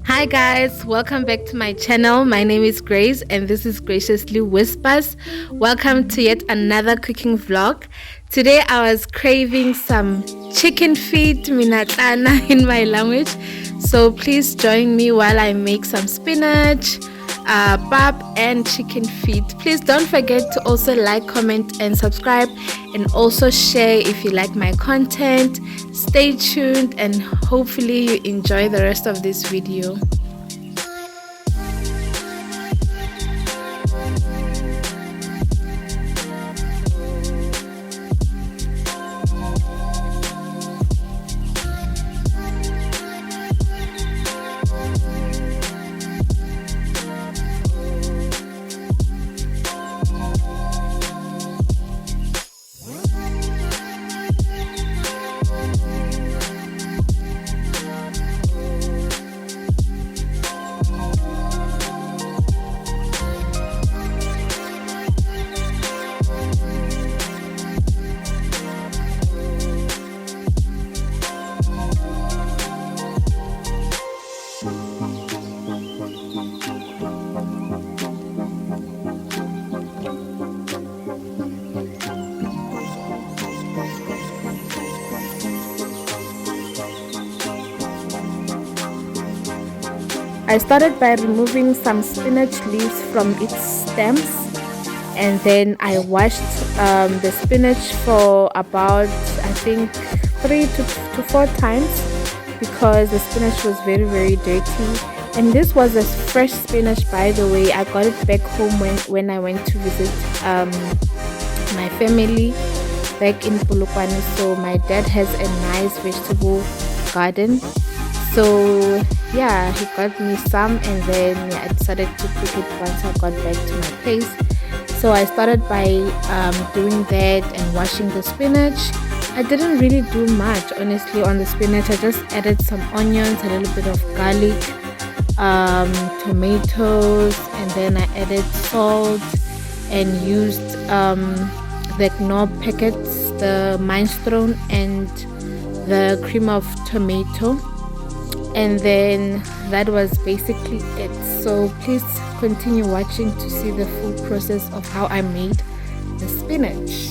Hi guys, welcome back to my channel. My name is Grace and this is Graciously Whispers. Welcome to yet another cooking vlog. Today I was craving some chicken feet, minatana in my language. So please join me while I make some spinach, pap and chicken feet. Please don't forget to also like, comment and subscribe, and also share if you like my content. Stay tuned and hopefully you enjoy the rest of this video. I started by removing some spinach leaves from its stems, and then I washed the spinach for about I think 3 to 4 times because the spinach was very dirty. And this was a fresh spinach, by the way. I got it back home when I went to visit my family back in Polokwane. So my dad has a nice vegetable garden. So yeah, he got me some, and then I decided to cook it once I got back to my place. So I started by doing that and washing the spinach. I didn't really do much honestly on the spinach. I just added some onions, a little bit of garlic, tomatoes, and then I added salt and used the knorr packets, the minestrone and the cream of tomato. And then that was basically it. So please continue watching to see the full process of how I made the spinach.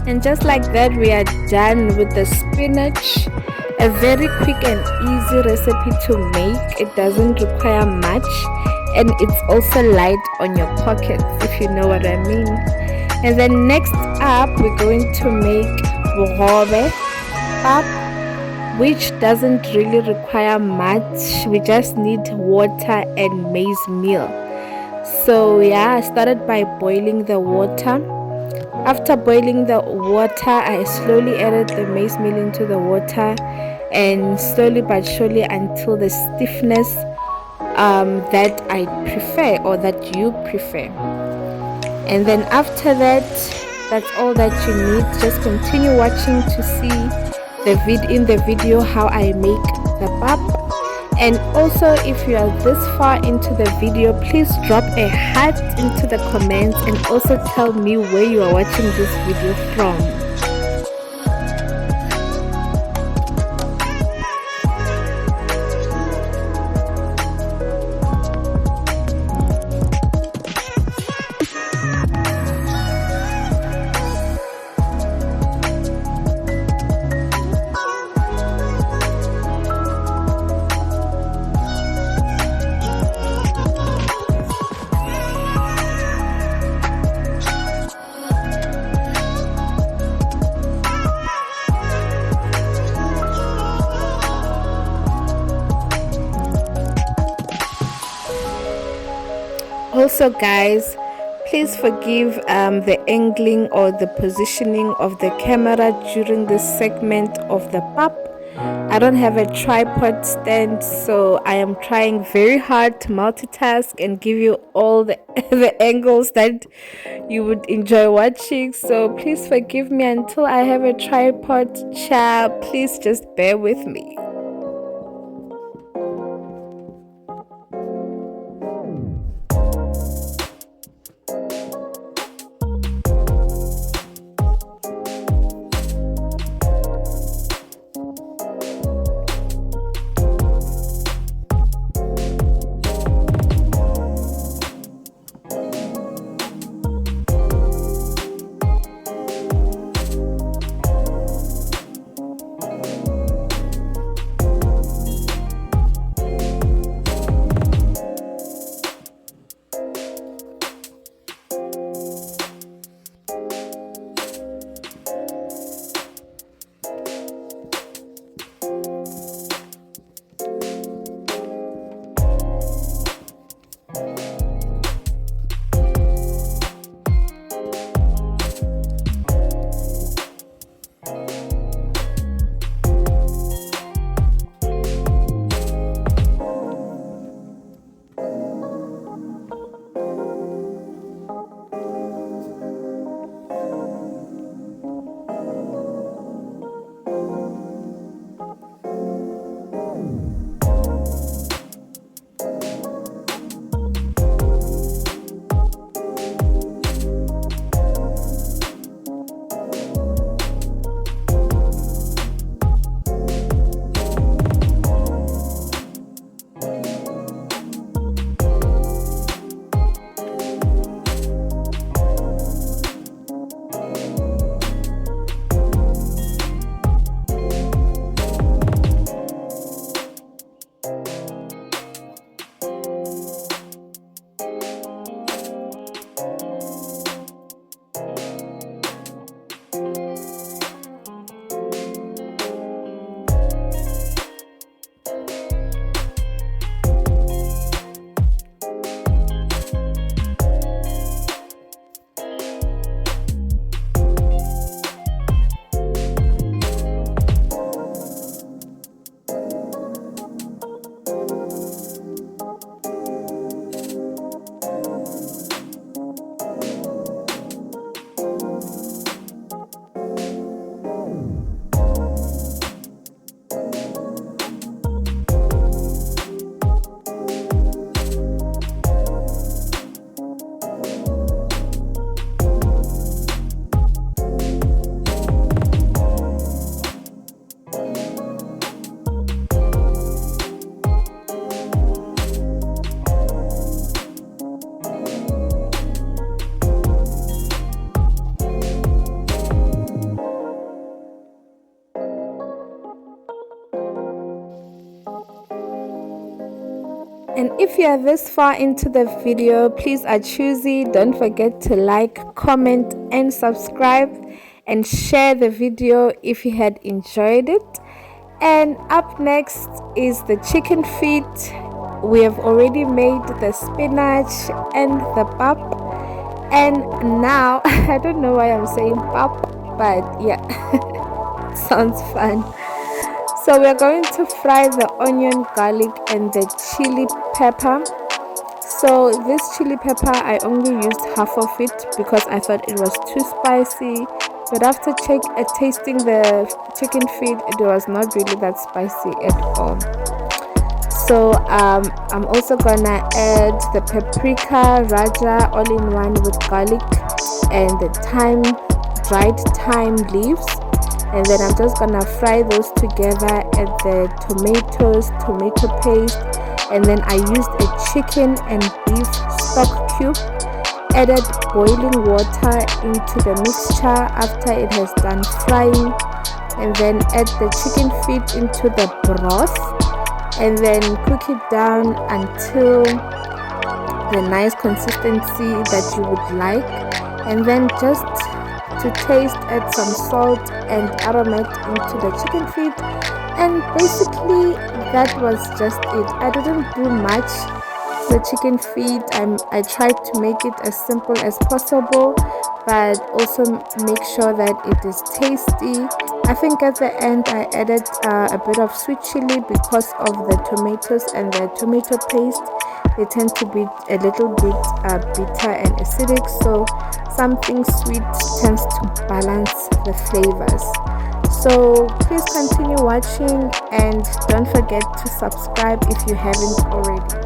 And just like that, we are done with the spinach. A very quick and easy recipe to make. It doesn't require much, and it's also light on your pockets, if you know what I mean. And then next up, we're going to make bogobe pap, which doesn't really require much. We just need water and maize meal. So yeah, I started by boiling the water. After boiling the water, I slowly added the maize meal into the water, and slowly but surely until the stiffness that I prefer or that you prefer. And then after that, that's all that you need. Just continue watching to see in the video how I make the pap. And also, if you are this far into the video, please drop a heart into the comments and also tell me where you are watching this video from. So guys, please forgive the angling or the positioning of the camera during this segment of the pap. I don't have a tripod stand, so I am trying very hard to multitask and give you all the, the angles that you would enjoy watching. So please forgive me until I have a tripod. Child, please just bear with me. And if you are this far into the video, please are choosy. Don't forget to like, comment, and subscribe, and share the video if you had enjoyed it. And up next is the chicken feet. We have already made the spinach and the pap. And now, I don't know why I'm saying pap, but yeah, sounds fun. So we're going to fry the onion, garlic, and the chili pepper. So this chili pepper, I only used half of it because I thought it was too spicy. But after tasting the chicken feet, it was not really that spicy at all. So I'm also gonna add the paprika, raja, all in one with garlic, and the thyme, dried thyme leaves. And then I'm just gonna fry those together, add the tomato paste, and then I used a chicken and beef stock cube, added boiling water into the mixture after it has done frying, and then add the chicken feet into the broth, and then cook it down until the nice consistency that you would like. And then just to taste, add some salt and aromat into the chicken feet, and basically that was just it. I didn't do much the chicken feet, I tried to make it as simple as possible, but also make sure that it is tasty. I think at the end I added a bit of sweet chili because of the tomatoes and the tomato paste. They tend to be a little bit bitter and acidic, so something sweet tends to balance the flavors. So please continue watching and don't forget to subscribe if you haven't already.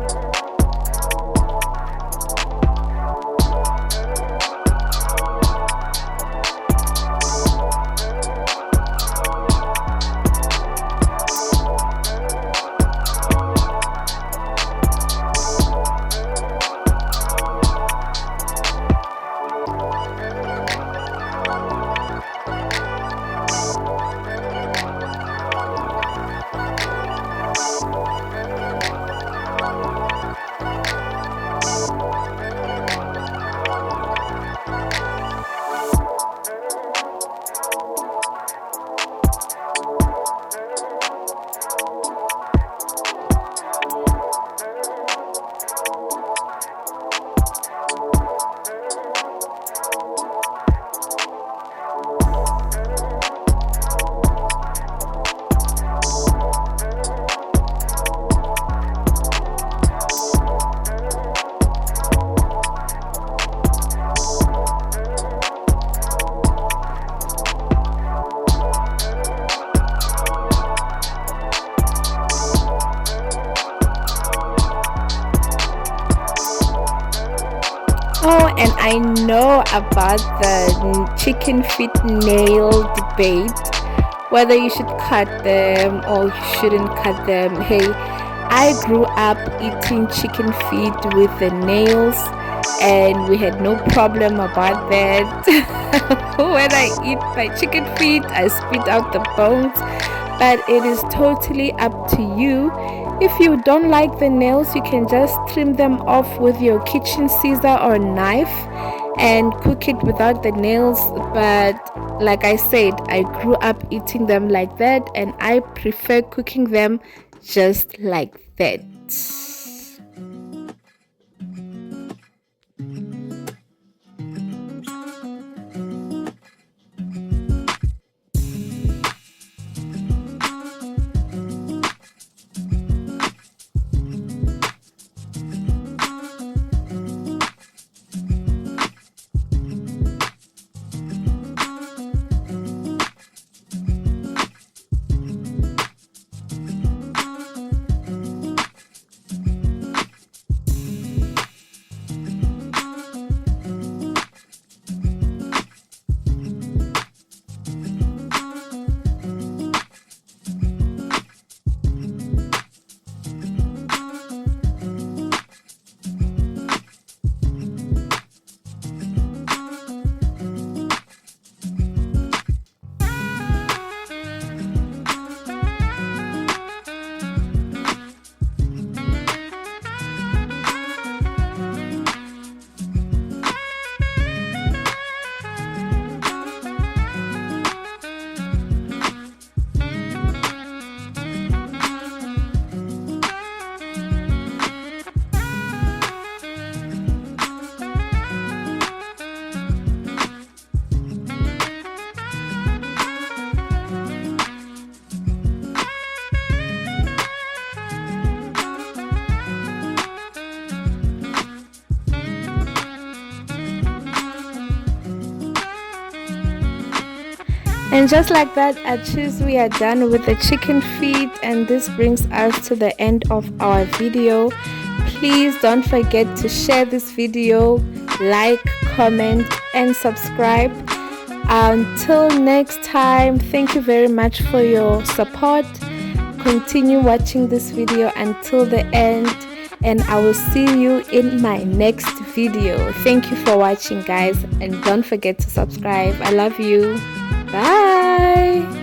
Oh, and I know about the chicken feet nail debate, whether you should cut them or you shouldn't cut them. Hey, I grew up eating chicken feet with the nails, and we had no problem about that. When I eat my chicken feet, I spit out the bones, but it is totally up to you. If you don't like the nails, you can just trim them off with your kitchen scissor or knife and cook it without the nails. But like I said, I grew up eating them like that, and I prefer cooking them just like that. And just like that, we are done with the chicken feet, and this brings us to the end of our video. Please don't forget to share this video, like, comment, and subscribe. Until next time, thank you very much for your support. Continue watching this video until the end, and I will see you in my next video. Thank you for watching, guys, and don't forget to subscribe. I love you. Bye.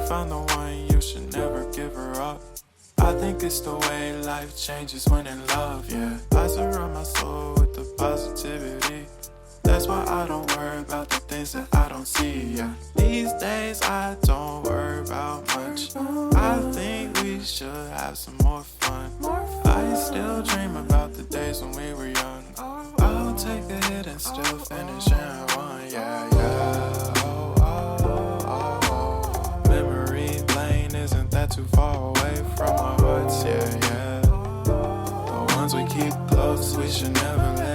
found the one, you should never give her up. I think it's the way life changes when in love, yeah. I surround my soul with the positivity. That's why I don't worry about the things that I don't see, yeah. These days I don't worry about much. I think we should have some more fun. I still dream about the days when we were young. I'll take a hit and still finish and one, yeah, yeah. Oh, oh, oh, oh. Memory lane isn't that too far away from our hearts, yeah, yeah. The ones we keep close, we should never let